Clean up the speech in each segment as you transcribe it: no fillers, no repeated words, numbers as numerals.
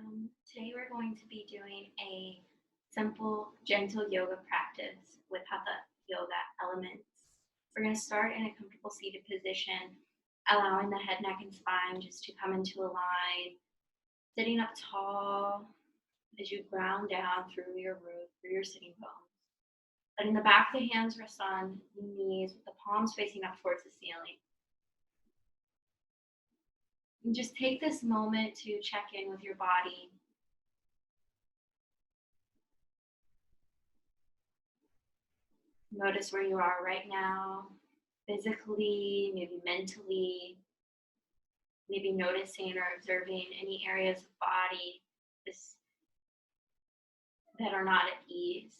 Today we're going to be doing a simple, gentle yoga practice with Hatha yoga elements. We're going to start in a comfortable seated position, allowing the head, neck, and spine just to come into a line, sitting up tall as you ground down through your root, through your sitting bones. Letting the back of the hands rest on the knees with the palms facing up towards the ceiling. And just take this moment to check in with your body. Notice where you are right now, physically, maybe mentally, maybe noticing or observing any areas of body that are not at ease.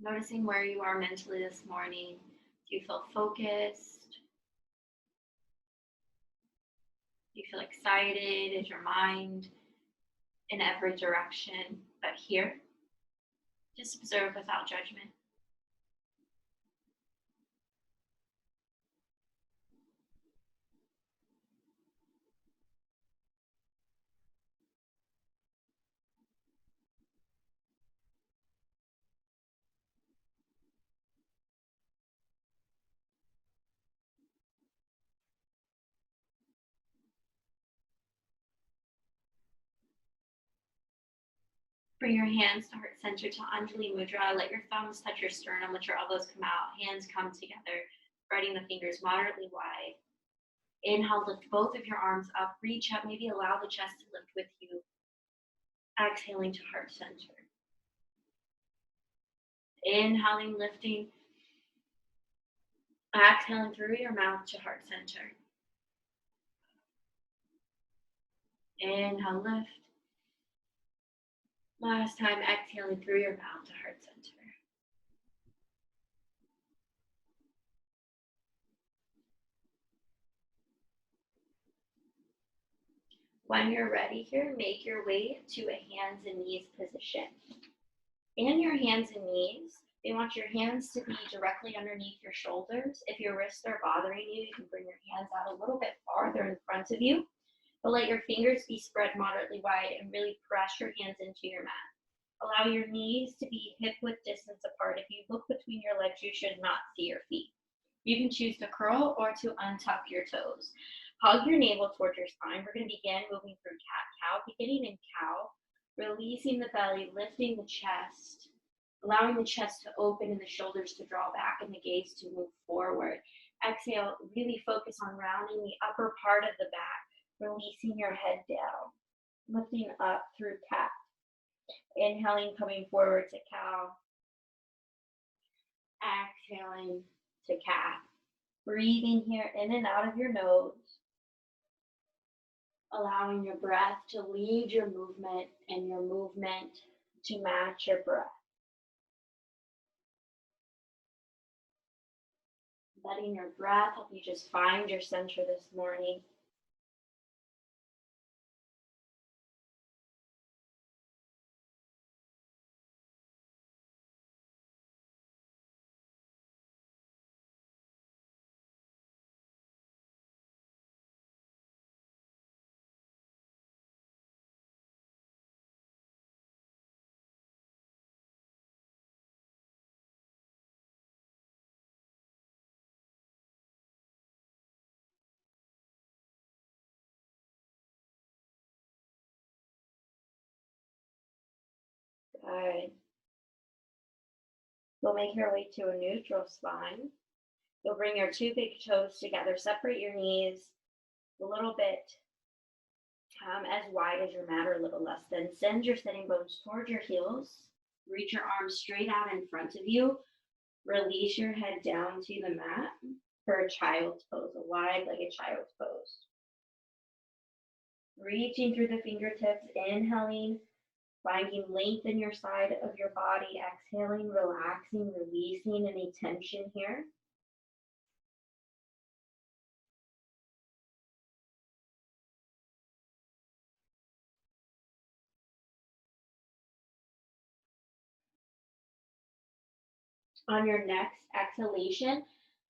Noticing where you are mentally this morning. Do you feel focused? Do you feel excited? Is your mind in every direction but here? Just observe without judgment. Bring your hands to heart center to Anjali Mudra. Let your thumbs touch your sternum. Let your elbows come out. Hands come together, spreading the fingers moderately wide. Inhale, lift both of your arms up. Reach up. Maybe allow the chest to lift with you. Exhaling to heart center. Inhaling, lifting. Exhaling through your mouth to heart center. Inhale, lift. Last time, exhaling through your mouth to heart center. When you're ready here, make your way to a hands and knees position. In your hands and knees, we want your hands to be directly underneath your shoulders. If your wrists are bothering you, you can bring your hands out a little bit farther in front of you, but let your fingers be spread moderately wide and really press your hands into your mat. Allow your knees to be hip-width distance apart. If you look between your legs, you should not see your feet. You can choose to curl or to untuck your toes. Hug your navel towards your spine. We're going to begin moving through cat-cow, beginning in cow, releasing the belly, lifting the chest, allowing the chest to open and the shoulders to draw back and the gaze to move forward. Exhale, really focus on rounding the upper part of the back, releasing your head down, lifting up through cat. Inhaling, coming forward to cow. Exhaling to cat. Breathing here in and out of your nose. Allowing your breath to lead your movement and your movement to match your breath. Letting your breath help you just find your center this morning. Good. We'll make your way to a neutral spine. You'll bring your two big toes together. Separate your knees a little bit as wide as your mat or a little less. Then send your sitting bones towards your heels. Reach your arms straight out in front of you. Release your head down to the mat for a child's pose, a wide-legged child's pose. Reaching through the fingertips, inhaling, finding length in your side of your body, exhaling, relaxing, releasing any tension here. On your next exhalation,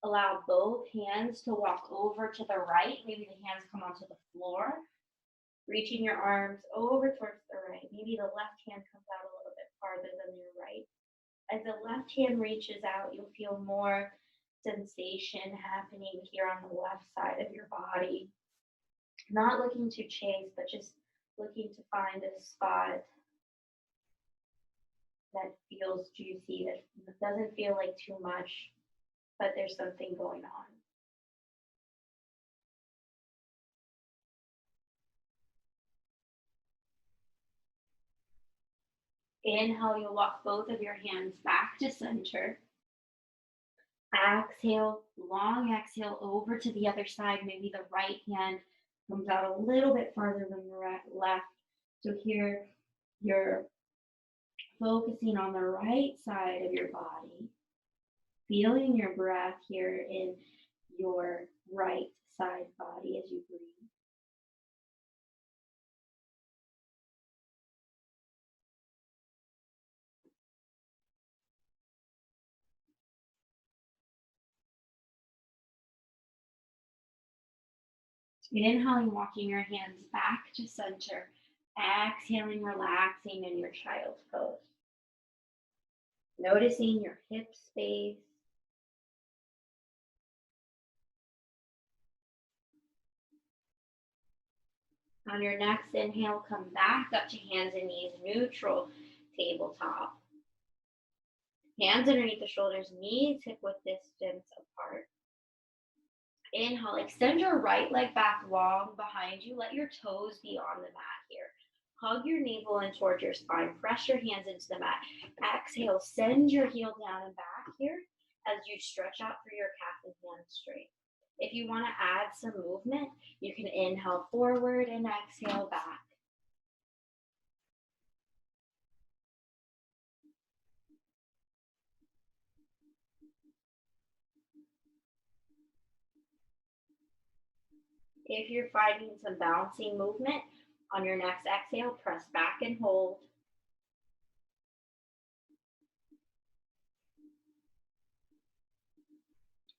allow both hands to walk over to the right. Maybe the hands come onto the floor. Reaching your arms over towards the right. Maybe the left hand comes out a little bit farther than your right. As the left hand reaches out, you'll feel more sensation happening here on the left side of your body. Not looking to chase, but just looking to find a spot that feels juicy, that doesn't feel like too much, but there's something going on. Inhale, you'll walk both of your hands back to center. Exhale, long exhale over to the other side. Maybe the right hand comes out a little bit farther than the left. So here you're focusing on the right side of your body, feeling your breath here in your right side body as you breathe. Inhaling, walking your hands back to center. Exhaling, relaxing in your child's pose. Noticing your hip space. On your next inhale, come back up to hands and knees, neutral tabletop. Hands underneath the shoulders, knees hip width distance apart. Inhale, extend your right leg back long behind you. Let your toes be on the mat here. Hug your navel in towards your spine. Press your hands into the mat. Exhale, send your heel down and back here as you stretch out through your calf and hamstring. If you want to add some movement, you can inhale forward and exhale back. If you're finding some bouncing movement, on your next exhale, press back and hold.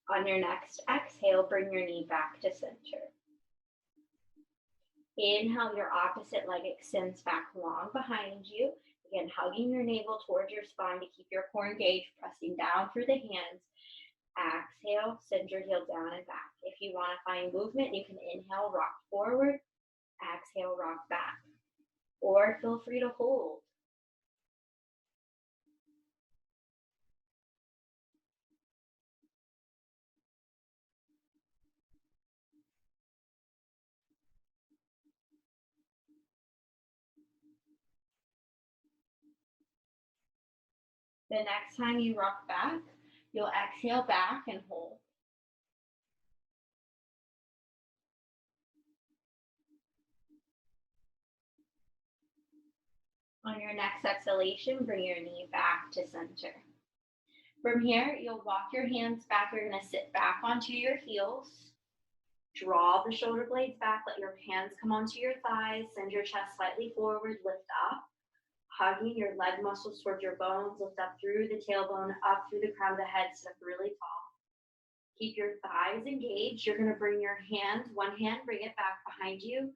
On your next exhale, bring your knee back to center. Inhale, your opposite leg extends back long behind you. Again, hugging your navel towards your spine to keep your core engaged, pressing down through the hands. Exhale, send your heel down and back. If you want to find movement, you can inhale, rock forward. Exhale, rock back. Or feel free to hold. The next time you rock back, you'll exhale back and hold. On your next exhalation, bring your knee back to center. From here, you'll walk your hands back. You're going to sit back onto your heels. Draw the shoulder blades back. Let your hands come onto your thighs. Send your chest slightly forward. Lift up. Hugging your leg muscles towards your bones. Lift up through the tailbone, up through the crown of the head. Sit up really tall. Keep your thighs engaged. You're going to bring your hands, one hand, bring it back behind you.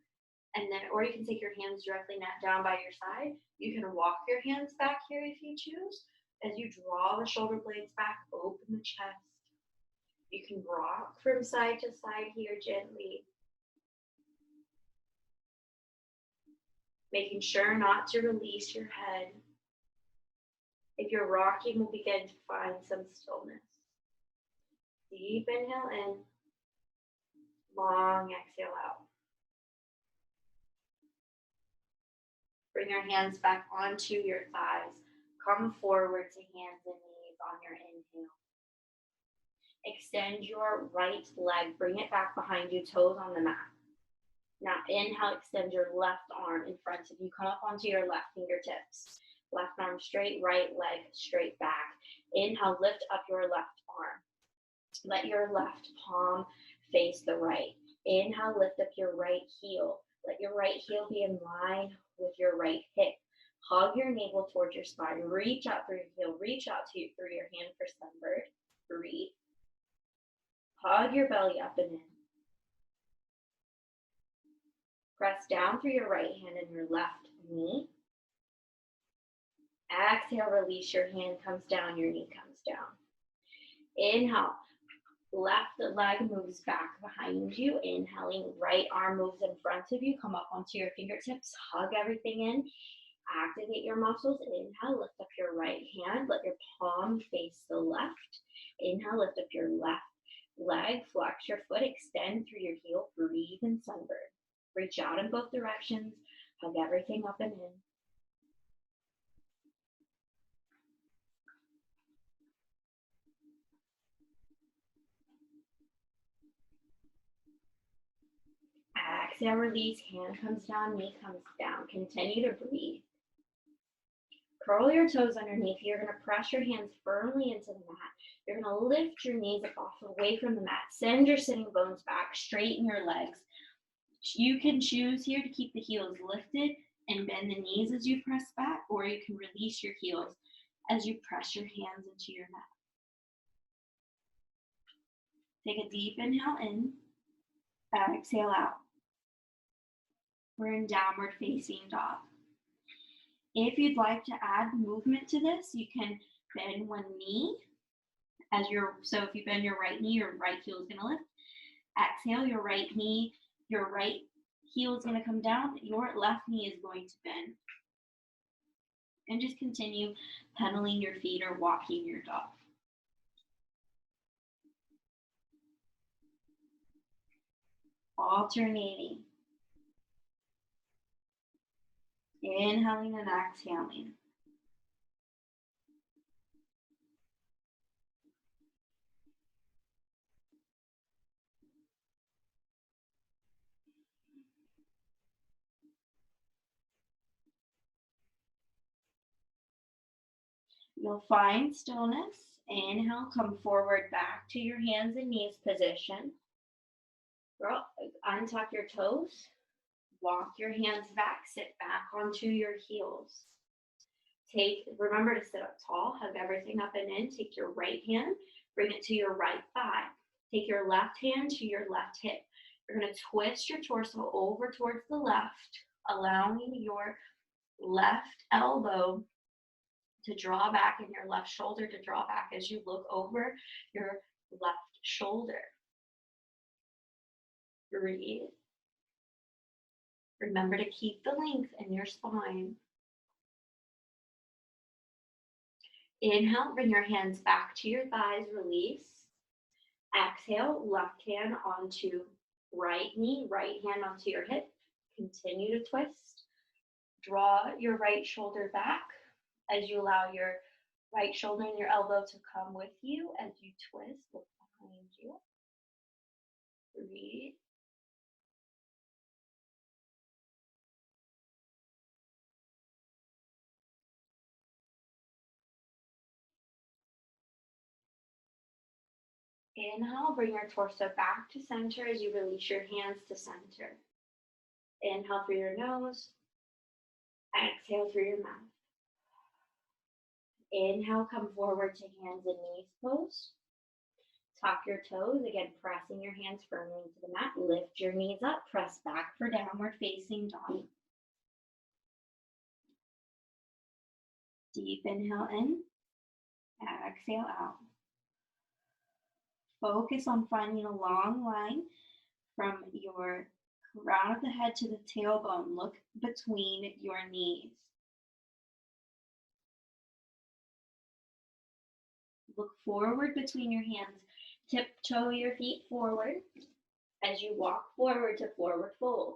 And then, or you can take your hands directly down by your side. You can walk your hands back here if you choose. As you draw the shoulder blades back, open the chest. You can rock from side to side here gently. Making sure not to release your head. If you're rocking, we'll begin to find some stillness. Deep inhale in, long exhale out. Bring your hands back onto your thighs. Come forward to hands and knees on your inhale. Extend your right leg. Bring it back behind you, toes on the mat. Now inhale, extend your left arm in front of you. Come up onto your left fingertips. Left arm straight, right leg straight back. Inhale, lift up your left arm. Let your left palm face the right. Inhale, lift up your right heel. Let your right heel be in line with your right hip. Hug your navel towards your spine. Reach out through your heel. Reach out through your hand for sunbird. Breathe. Hug your belly up and in. Press down through your right hand and your left knee. Exhale, release. Your hand comes down, your knee comes down. Inhale. Left leg moves back behind you. Inhaling, right arm moves in front of you. Come up onto your fingertips. Hug everything in. Activate your muscles. Inhale, lift up your right hand. Let your palm face the left. Inhale, lift up your left leg. Flex your foot. Extend through your heel. Breathe in sunbird. Reach out in both directions. Hug everything up and in. Exhale, release. Hand comes down, knee comes down. Continue to breathe. Curl your toes underneath. You're going to press your hands firmly into the mat. You're going to lift your knees off away from the mat. Send your sitting bones back. Straighten your legs. You can choose here to keep the heels lifted and bend the knees as you press back, or you can release your heels as you press your hands into your mat. Take a deep inhale in. Exhale out. We're in downward facing dog. If you'd like to add movement to this, you can bend one knee so if you bend your right knee, your right heel is going to lift. Exhale, your right heel is going to come down, your left knee is going to bend. And just continue pedaling your feet or walking your dog. Alternating. Inhaling and exhaling. You'll find stillness. Inhale, come forward back to your hands and knees position. Untuck your toes. Walk your hands back. Sit back onto your heels. Remember to sit up tall. Hug everything up and in. Take your right hand. Bring it to your right thigh. Take your left hand to your left hip. You're going to twist your torso over towards the left, allowing your left elbow to draw back and your left shoulder to draw back as you look over your left shoulder. Breathe. Remember to keep the length in your spine. Inhale, bring your hands back to your thighs, release. Exhale, left hand onto right knee, right hand onto your hip. Continue to twist. Draw your right shoulder back as you allow your right shoulder and your elbow to come with you as you twist. Look behind you. Breathe. Inhale, bring your torso back to center as you release your hands to center. Inhale through your nose. Exhale through your mouth. Inhale, come forward to hands and knees pose. Tuck your toes, again, pressing your hands firmly into the mat. Lift your knees up, press back for downward facing dog. Deep inhale in, exhale out. Focus on finding a long line from your crown of the head to the tailbone. Look between your knees. Look forward between your hands. Tiptoe your feet forward as you walk forward to forward fold.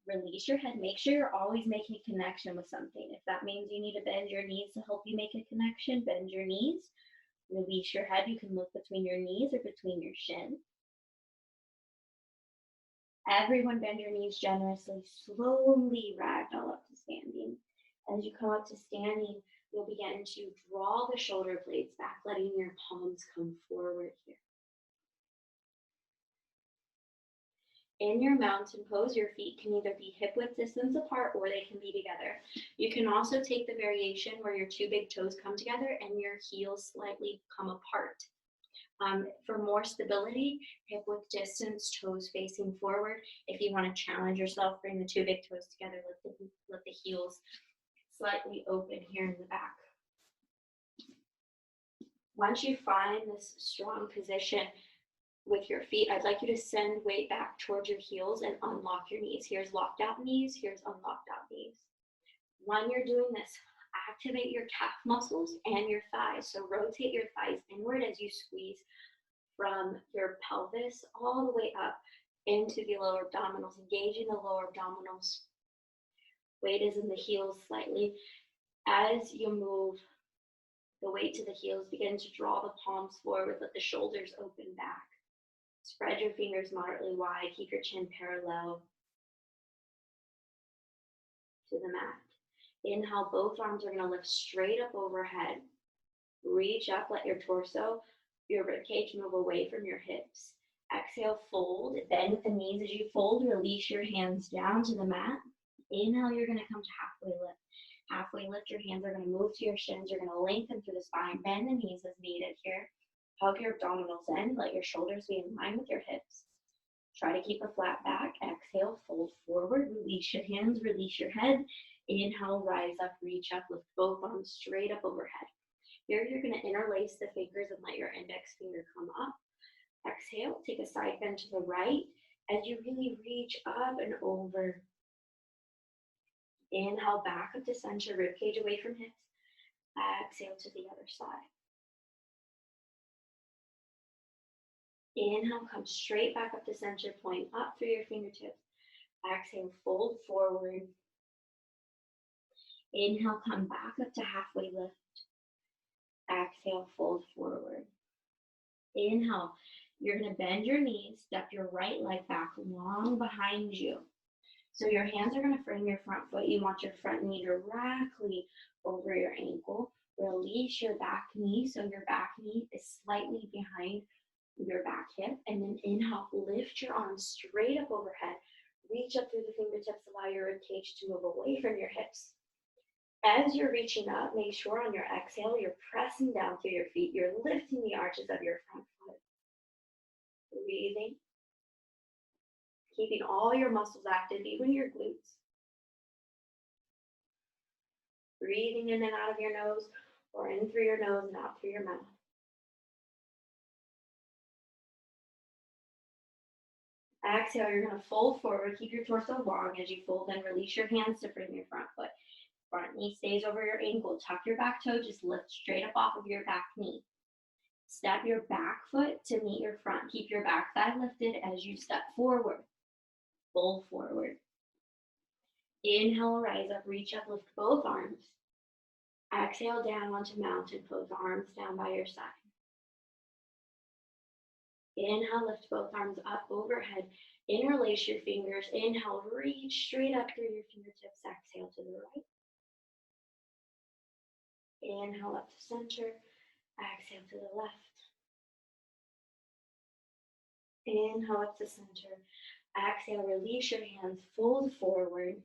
Release your head. Make sure you're always making a connection with something. If that means you need to bend your knees to help you make a connection, bend your knees. Release your head. You can look between your knees or between your shins. Everyone bend your knees generously. Slowly ragdoll up to standing. As you come up to standing, you'll begin to draw the shoulder blades back, letting your palms come forward here. In your mountain pose, your feet can either be hip width distance apart or they can be together. You can also take the variation where your two big toes come together and your heels slightly come apart. For more stability, hip width distance, toes facing forward. If you want to challenge yourself, bring the two big toes together, let the heels slightly open here in the back. Once you find this strong position with your feet, I'd like you to send weight back towards your heels and unlock your knees. Here's locked out knees, here's unlocked out knees. When you're doing this, activate your calf muscles and your thighs. So rotate your thighs inward as you squeeze from your pelvis all the way up into the lower abdominals, engaging the lower abdominals. Weight is in the heels slightly. As you move the weight to the heels, begin to draw the palms forward, let the shoulders open back. Spread your fingers moderately wide, keep your chin parallel to the mat. Inhale, both arms are going to lift straight up overhead. Reach up, let your torso, your ribcage move away from your hips. Exhale, fold, bend the knees as you fold, release your hands down to the mat. Inhale, you're going to come to halfway lift. Halfway lift, your hands are going to move to your shins. You're going to lengthen through the spine, bend the knees as needed here. Hug your abdominals in, let your shoulders be in line with your hips. Try to keep a flat back. Exhale, fold forward, release your hands, release your head. Inhale, rise up, reach up, lift both arms straight up overhead. Here, you're going to interlace the fingers and let your index finger come up. Exhale, take a side bend to the right as you really reach up and over. Inhale, back up to center, ribcage away from hips. Exhale to the other side. Inhale, come straight back up to center, point up through your fingertips. Exhale, fold forward. Inhale, come back up to halfway lift. Exhale, fold forward. Inhale, you're going to bend your knees, step your right leg back long behind you. So your hands are going to frame your front foot. You want your front knee directly over your ankle. Release your back knee so your back knee is slightly behind your back hip. And then inhale, lift your arms straight up overhead. Reach up through the fingertips, allow your ribcage to move away from your hips. As you're reaching up, make sure on your exhale, you're pressing down through your feet. You're lifting the arches of your front foot. Breathing. Keeping all your muscles active, even your glutes. Breathing in and out of your nose, or in through your nose and out through your mouth. Exhale, you're going to fold forward. Keep your torso long as you fold and release your hands to frame your front foot. Front knee stays over your ankle. Tuck your back toe, just lift straight up off of your back knee. Step your back foot to meet your front. Keep your back thigh lifted as you step forward. Fold forward. Inhale, rise up, reach up, lift both arms. Exhale, down onto mountain pose, arms down by your side. Inhale, lift both arms up overhead. Interlace your fingers. Inhale, reach straight up through your fingertips. Exhale to the right. Inhale up to center. Exhale to the left. Inhale up to center. Exhale, release your hands, fold forward.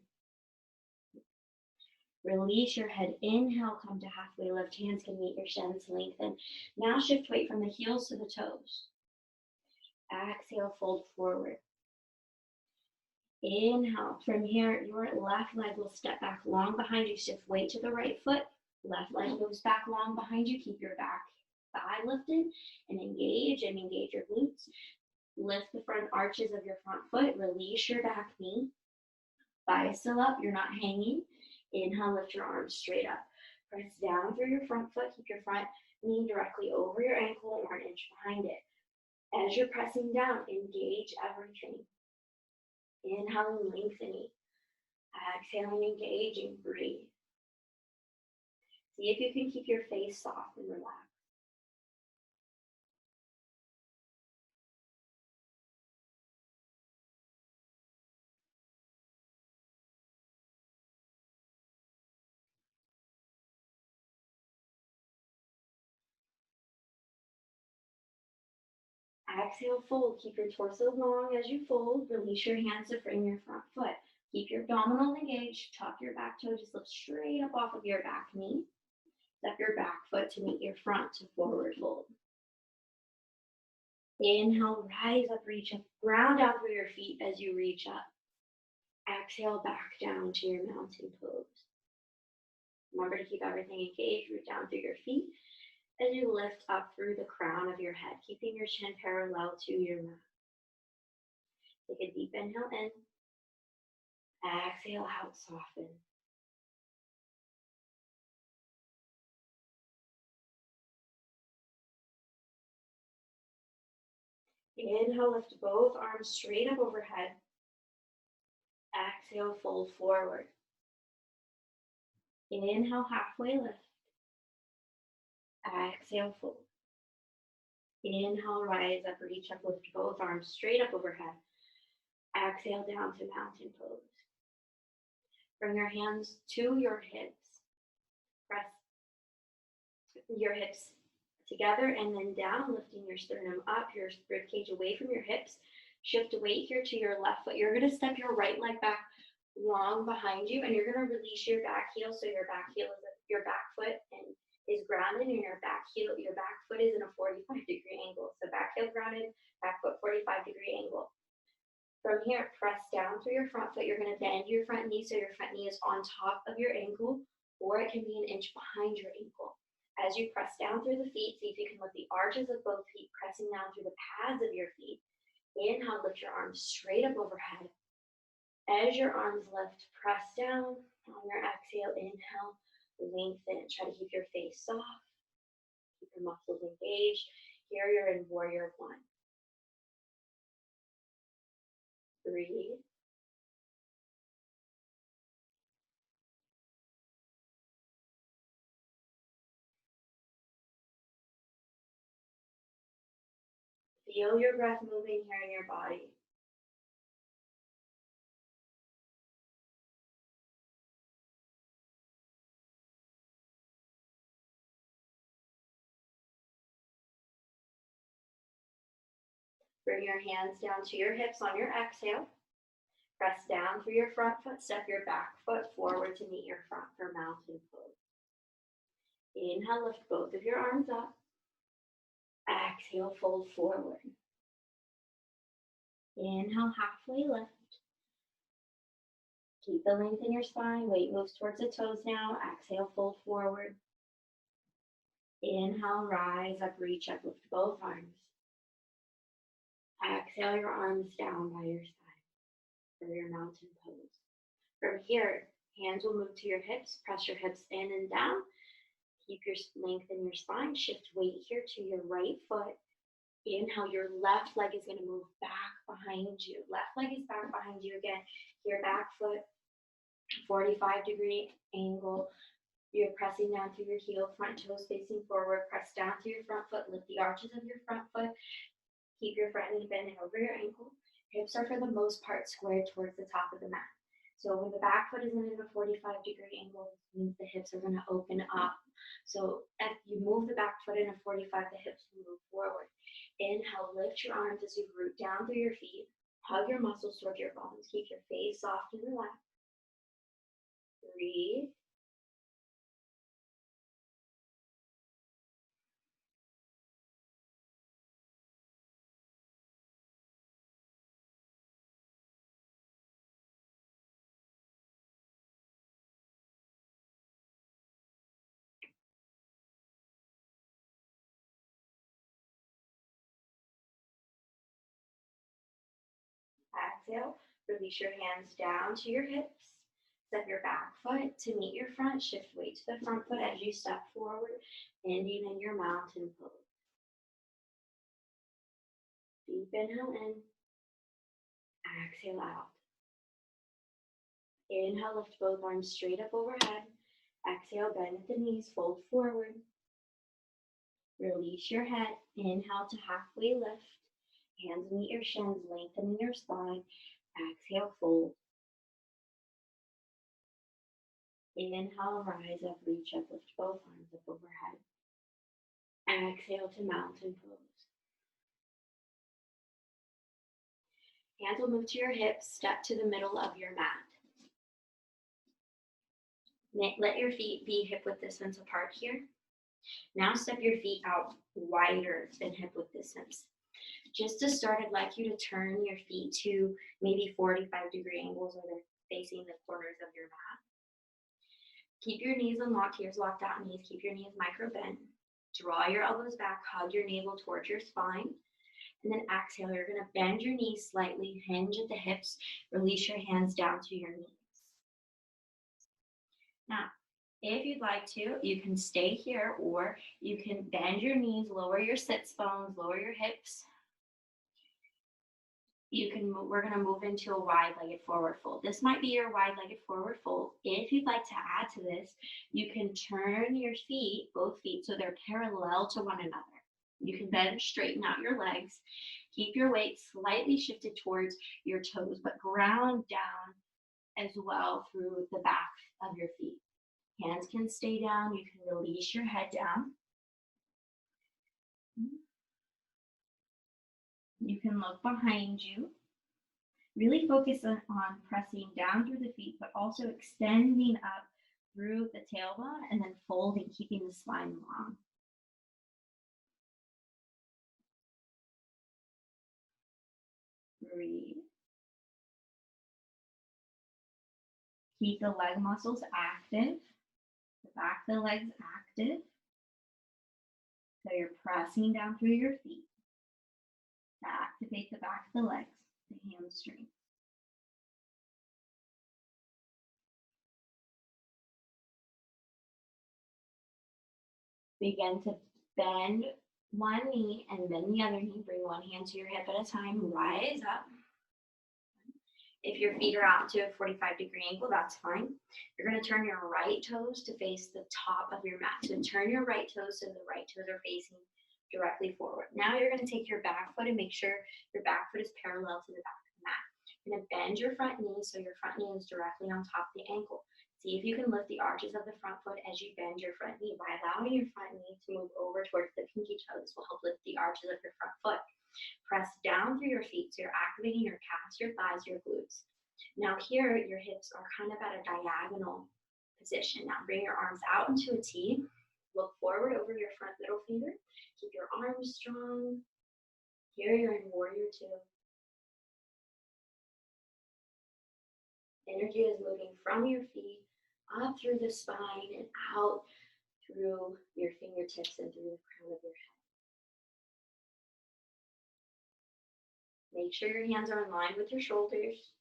Release your head. Inhale, come to halfway lift. Hands can meet your shins, lengthen. Now shift weight from the heels to the toes. Exhale, fold forward. Inhale. From here, your left leg will step back long behind you. Shift weight to the right foot. Left leg moves back long behind you. Keep your back thigh lifted and engage your glutes. Lift the front arches of your front foot. Release your back knee. Thigh still up. You're not hanging. Inhale, lift your arms straight up. Press down through your front foot. Keep your front knee directly over your ankle or an inch behind it. As you're pressing down, engage everything. Inhaling, lengthening. Exhaling, engaging, breathe. See if you can keep your face soft and relaxed. Exhale, fold. Keep your torso long as you fold. Release your hands to frame your front foot. Keep your abdominals engaged. Tuck your back toe. Just lift straight up off of your back knee. Step your back foot to meet your front to forward fold. Inhale, rise up, reach up. Ground out through your feet as you reach up. Exhale, back down to your mountain pose. Remember to keep everything engaged. Root down through your feet as you lift up through the crown of your head, keeping your chin parallel to your mat. Take a deep inhale in. Exhale out, soften. Inhale, lift both arms straight up overhead. Exhale, fold forward. Inhale, halfway lift. Exhale, fold. Inhale, rise up, reach up, lift both arms straight up overhead. Exhale, down to mountain pose. Bring your hands to your hips. Press your hips together and then down, lifting your sternum up, your ribcage away from your hips. Shift weight here to your left foot. You're going to step your right leg back long behind you, and you're going to release your back heel so your back heel is your back foot and is grounded, and your back foot is in a 45-degree angle. So back heel grounded, back foot 45-degree angle. From here, press down through your front foot. You're going to bend your front knee so your front knee is on top of your ankle, or it can be an inch behind your ankle. As you press down through the feet, see if you can lift the arches of both feet, pressing down through the pads of your feet. Inhale, lift your arms straight up overhead. As your arms lift, press down. On your exhale, inhale, lengthen. Try to keep your face soft. Keep your muscles engaged. Here you're in warrior one. Breathe. Feel your breath moving here in your body. Bring your hands down to your hips on your exhale. Press down through your front foot. Step your back foot forward to meet your front for mountain pose. Inhale, lift both of your arms up. Exhale, fold forward. Inhale, halfway lift. Keep the length in your spine. Weight moves towards the toes now. Exhale, fold forward. Inhale, rise up, reach up, lift both arms. Exhale your arms down by your side for your mountain pose. From here, hands will move to your hips. Press your hips in and down. Keep your length in your spine. Shift weight here to your right foot. Inhale, your left leg is going to move back behind you. Left leg is back behind you again. Your back foot, 45-degree angle. You're pressing down through your heel, front toes facing forward. Press down through your front foot. Lift the arches of your front foot. Keep your front knee bending over your ankle. Hips are for the most part squared towards the top of the mat. So when the back foot is in a 45-degree angle, it means the hips are going to open up. So if you move the back foot in a 45, the hips will move forward. Inhale, lift your arms as you root down through your feet. Hug your muscles towards your bones. Keep your face soft and relaxed. Breathe. Exhale, release your hands down to your hips. Step your back foot to meet your front. Shift weight to the front foot as you step forward, ending in your mountain pose. Deep inhale in. Exhale out. Inhale, lift both arms straight up overhead. Exhale, bend at the knees, fold forward. Release your head. Inhale to halfway lift. Hands meet your shins, lengthening your spine. Exhale, fold. Inhale, rise up, reach up, lift both arms up overhead. Exhale to mountain pose. Hands will move to your hips, step to the middle of your mat. Let your feet be hip width distance apart here. Now step your feet out wider than hip width distance. Just to start, I'd like you to turn your feet to maybe 45-degree angles where they're facing the corners of your mat. Keep your knees unlocked, ears locked out knees. Keep your knees micro bent. Draw your elbows back, hug your navel towards your spine. And then exhale, you're gonna bend your knees slightly, hinge at the hips, release your hands down to your knees. Now, if you'd like to, you can stay here or you can bend your knees, lower your sits bones, lower your hips. We're gonna move into a wide-legged forward fold. This might be your wide-legged forward fold. If you'd like to add to this, you can turn your feet, both feet, so they're parallel to one another. You can then straighten out your legs. Keep your weight slightly shifted towards your toes, but ground down as well through the back of your feet. Hands can stay down. You can release your head down. You can look behind you. Really focus on pressing down through the feet, but also extending up through the tailbone and then folding, keeping the spine long. Breathe. Keep the leg muscles active, the back of the legs active. So you're pressing down through your feet to activate the back of the legs, the hamstrings. Begin to bend one knee and bend the other knee. Bring one hand to your hip at a time. Rise up. If your feet are out to a 45-degree angle, that's fine. You're going to turn your right toes to face the top of your mat. So turn your right toes so the right toes are facing directly forward. Now you're going to take your back foot and make sure your back foot is parallel to the back of the mat. You're going to bend your front knee so your front knee is directly on top of the ankle. See if you can lift the arches of the front foot as you bend your front knee. By allowing your front knee to move over towards the pinky toe, this will help lift the arches of your front foot. Press down through your feet so you're activating your calves, your thighs, your glutes. Now here, your hips are kind of at a diagonal position. Now bring your arms out into a T. Look forward over your front middle finger. Keep your arms strong. Here you're in warrior two. Energy is moving from your feet up through the spine and out through your fingertips and through the crown of your head. Make sure your hands are in line with your shoulders.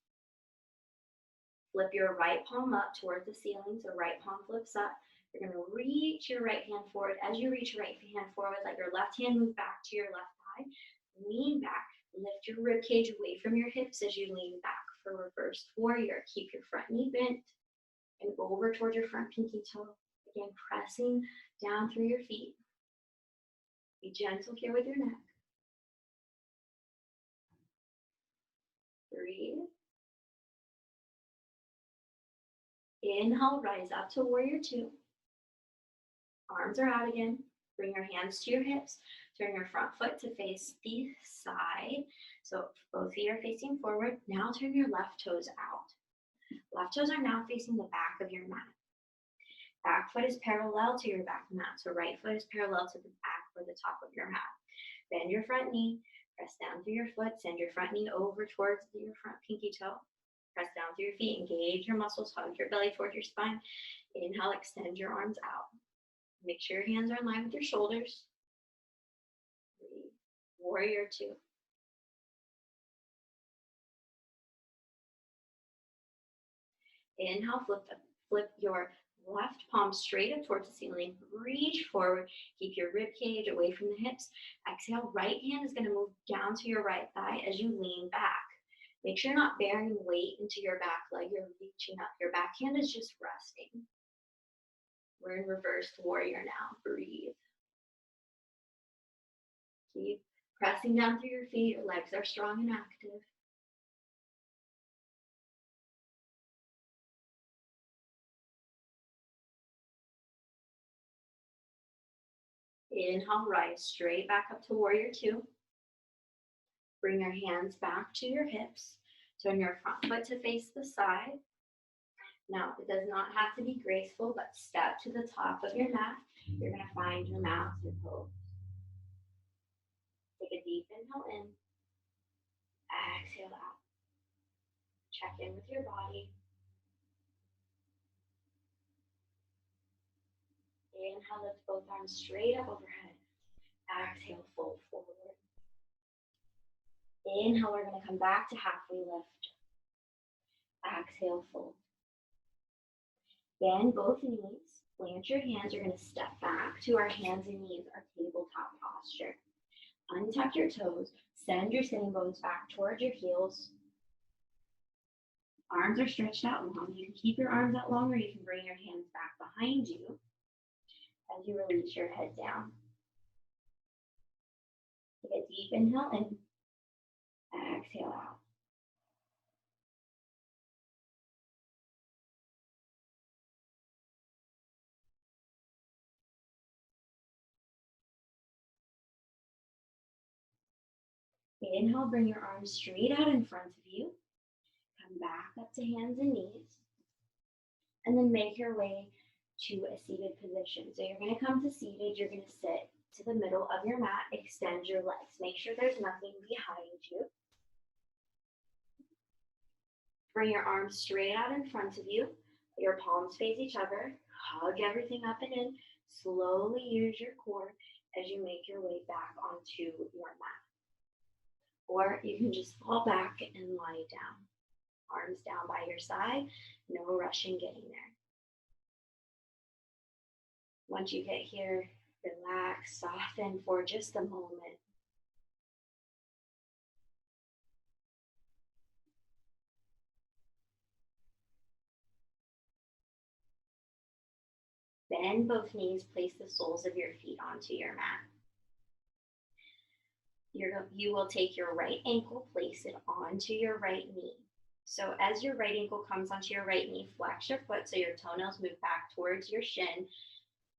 Flip your right palm up towards the ceiling, so right palm flips up. You're going to reach your right hand forward. As you reach your right hand forward, let your left hand move back to your left thigh. Lean back. Lift your rib cage away from your hips as you lean back for reverse warrior. Keep your front knee bent and over towards your front pinky toe. Again, pressing down through your feet. Be gentle here with your neck. Breathe. Inhale, rise up to warrior two. Arms are out again. Bring your hands to your hips. Turn your front foot to face the side. So both feet are facing forward. Now turn your left toes out. Left toes are now facing the back of your mat. Back foot is parallel to your back mat. So right foot is parallel to the back or the top of your mat. Bend your front knee. Press down through your foot. Send your front knee over towards your front pinky toe. Press down through your feet. Engage your muscles. Hug your belly towards your spine. Inhale, extend your arms out. Make sure your hands are in line with your shoulders. Breathe. Warrior two. Inhale, flip your left palm straight up towards the ceiling. Reach forward. Keep your rib cage away from the hips. Exhale, right hand is going to move down to your right thigh as you lean back. Make sure you're not bearing weight into your back leg. You're reaching up. Your back hand is just resting. We're in reverse warrior now. Breathe. Keep pressing down through your feet. Your legs are strong and active. Inhale, rise straight back up to warrior two. Bring your hands back to your hips. Turn your front foot to face the side. Now, it does not have to be graceful, but step to the top of your mat. You're going to find your mountain pose. Take a deep inhale in. Exhale out. Check in with your body. Inhale, lift both arms straight up overhead. Exhale, fold forward. Inhale, we're going to come back to halfway lift. Exhale, fold. Bend both knees. Plant your hands. You're going to step back to our hands and knees, our tabletop posture. Untuck your toes. Send your sitting bones back towards your heels. Arms are stretched out long. You can keep your arms out long, or you can bring your hands back behind you as you release your head down. Take a deep inhale in. Exhale out. Inhale, bring your arms straight out in front of you. Come back up to hands and knees. And then make your way to a seated position. So you're going to come to seated. You're going to sit to the middle of your mat. Extend your legs. Make sure there's nothing behind you. Bring your arms straight out in front of you. Your palms face each other. Hug everything up and in. Slowly use your core as you make your way back onto your mat. Or you can just fall back and lie down. Arms down by your side. No rushing getting there. Once you get here, relax, soften for just a moment. Bend both knees, place the soles of your feet onto your mat. You will take your right ankle, place it onto your right knee. So as your right ankle comes onto your right knee, flex your foot so your toenails move back towards your shin.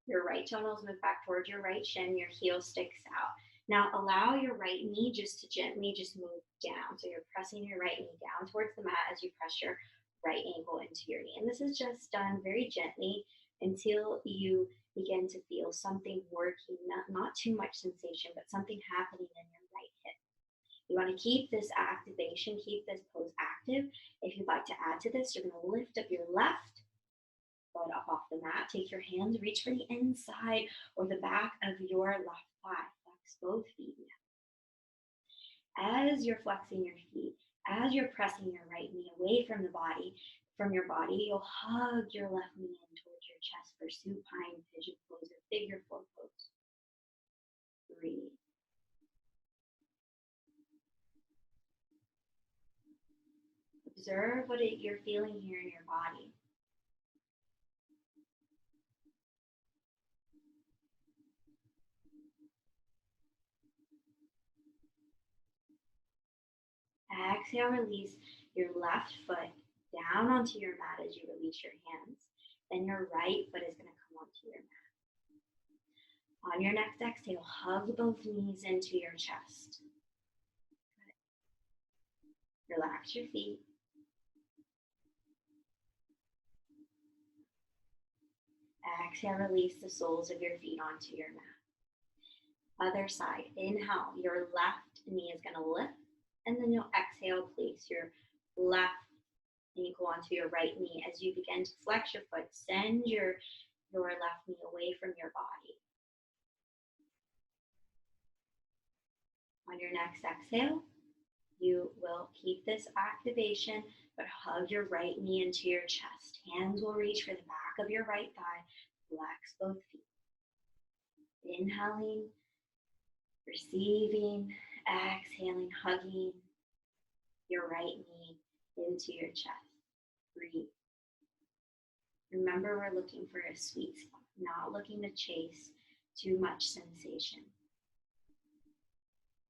Your right toenails move back towards your right shin, your heel sticks out. Now allow your right knee just to gently just move down. So you're pressing your right knee down towards the mat as you press your right ankle into your knee. And this is just done very gently until you begin to feel something working, not too much sensation, but something happening in your right hip. You want to keep this activation, keep this pose active. If you'd like to add to this, you're going to lift up your left foot up off the mat. Take your hands, reach for the inside or the back of your left thigh. Flex both feet now. As you're flexing your feet, as you're pressing your right knee away from your body, you'll hug your left knee in towards your chest for supine pigeon pose or figure four pose. Breathe. Observe what you're feeling here in your body. Exhale, release your left foot down onto your mat as you release your hands. Then your right foot is going to come onto your mat. On your next exhale, hug both knees into your chest. Good. Relax your feet. Exhale, release the soles of your feet onto your mat. Other side, inhale, your left knee is going to lift, and then you'll exhale, place your left ankle onto your right knee. As you begin to flex your foot, send your left knee away from your body. On your next exhale, you will keep this activation, but hug your right knee into your chest. Hands will reach for the back of your right thigh. Flex both feet. Inhaling, receiving, exhaling, hugging your right knee into your chest. Breathe. Remember, we're looking for a sweet spot, not looking to chase too much sensation.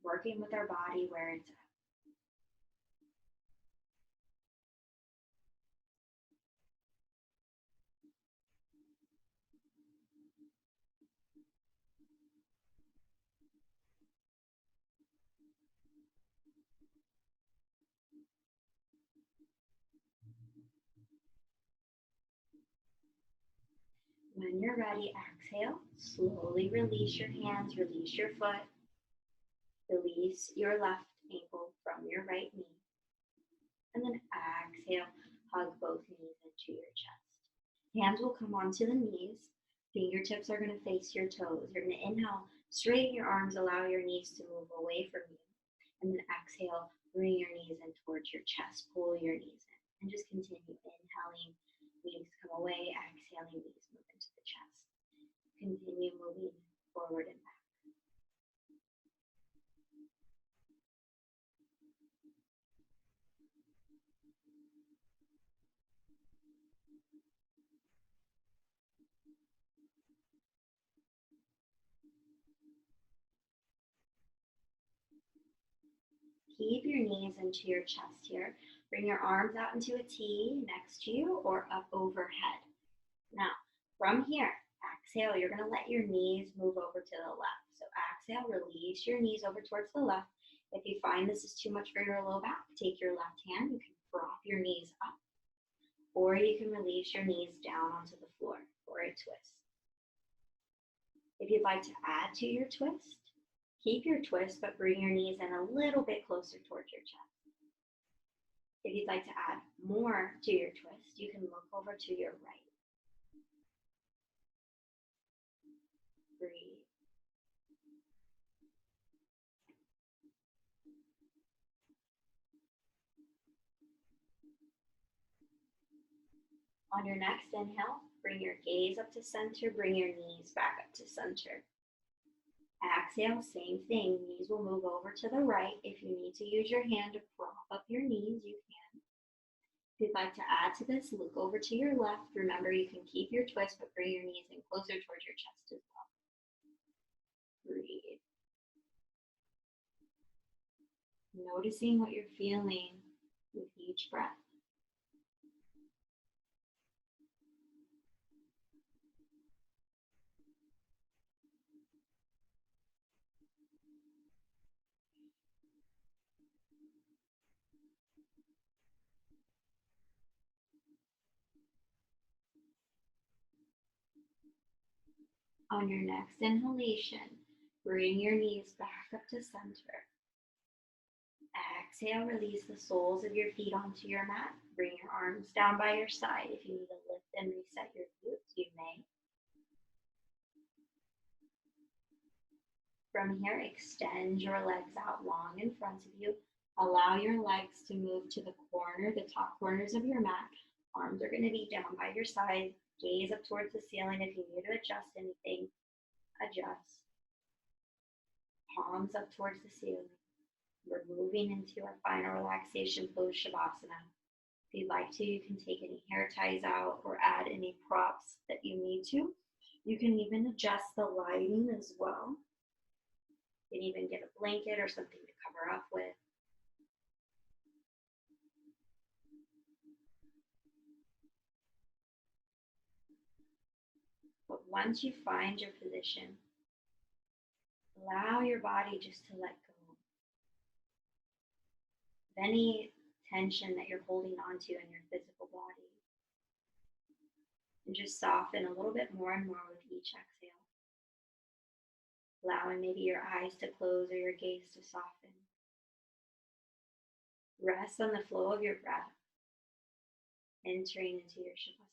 Working with our body where it's at. When you're ready, exhale. Slowly release your hands, release your foot, release your left ankle from your right knee. And then exhale, hug both knees into your chest. Hands will come onto the knees. Fingertips are going to face your toes. You're going to inhale, straighten your arms, allow your knees to move away from you. And then exhale, bring your knees in towards your chest, pull your knees in. And just continue inhaling, knees come away, exhaling, knees move into the chest. Continue moving forward and back. Keep your knees into your chest here. Bring your arms out into a T next to you or up overhead. Now, from here, exhale, you're going to let your knees move over to the left. So exhale, release your knees over towards the left. If you find this is too much for your low back, take your left hand. You can prop your knees up, or you can release your knees down onto the floor for a twist. If you'd like to add to your twist, keep your twist, but bring your knees in a little bit closer towards your chest. If you'd like to add more to your twist, you can look over to your right. Breathe. On your next inhale, bring your gaze up to center, bring your knees back up to center. Exhale, same thing. Knees will move over to the right. If you need to use your hand to prop up your knees, you can. If you'd like to add to this, look over to your left. Remember, you can keep your twist, but bring your knees in closer towards your chest as well. Breathe. Noticing what you're feeling with each breath. On your next inhalation, bring your knees back up to center. Exhale, release the soles of your feet onto your mat. Bring your arms down by your side. If you need to lift and reset your glutes, you may. From here, extend your legs out long in front of you. Allow your legs to move to the corner, the top corners of your mat. Arms are going to be down by your side. Gaze up towards the ceiling. If you need to adjust anything, adjust. Palms up towards the ceiling. We're moving into our final relaxation pose, Shavasana. If you'd like to, you can take any hair ties out or add any props that you need to. You can even adjust the lighting as well. You can even get a blanket or something to cover up with. But once you find your position, allow your body just to let go of any tension that you're holding onto in your physical body. And just soften a little bit more and more with each exhale. Allowing maybe your eyes to close or your gaze to soften. Rest on the flow of your breath, entering into your Shavasana.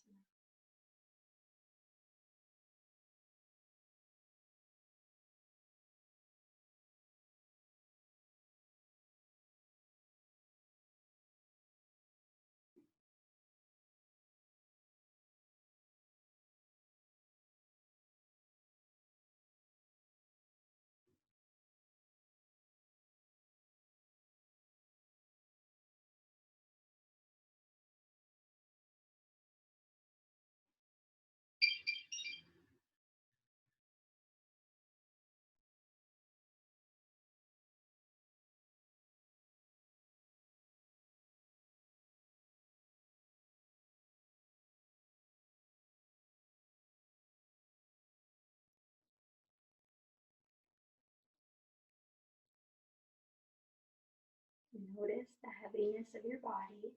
Notice the heaviness of your body.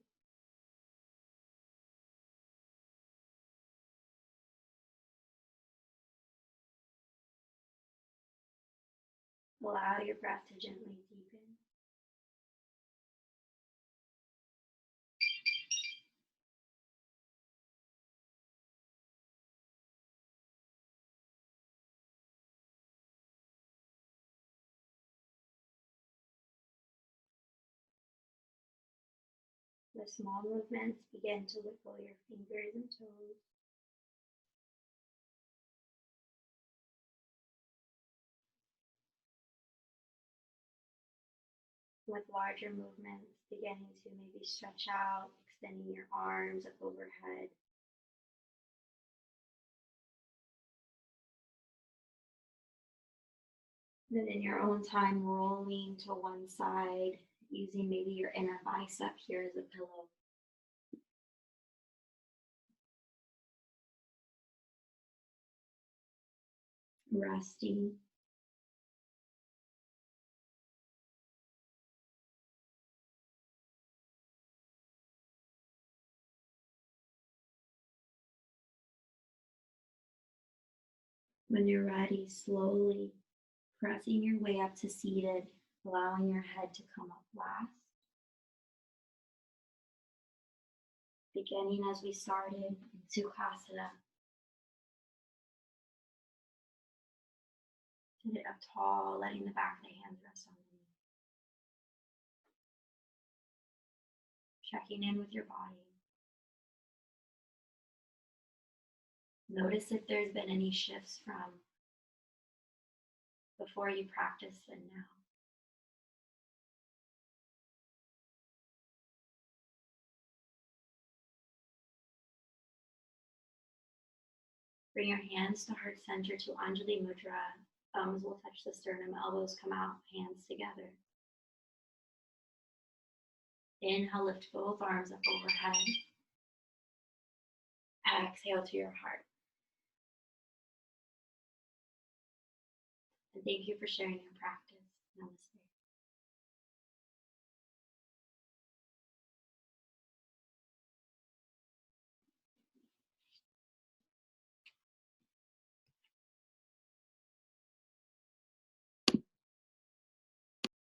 Allow your breath to gently deepen. With small movements, begin to wiggle your fingers and toes. With larger movements, beginning to maybe stretch out, extending your arms up overhead. Then in your own time, rolling to one side, using maybe your inner bicep here as a pillow. Resting. When you're ready, slowly pressing your way up to seated, allowing your head to come up last. Beginning as we started in Sukhasana. Sit up tall, letting the back of the hands rest on the knee. Checking in with your body. Notice if there's been any shifts from before you practiced and now. Bring your hands to heart center to Anjali Mudra. Thumbs will touch the sternum, elbows come out, hands together. Inhale, lift both arms up overhead. Exhale to your heart. And thank you for sharing your practice. Namaste.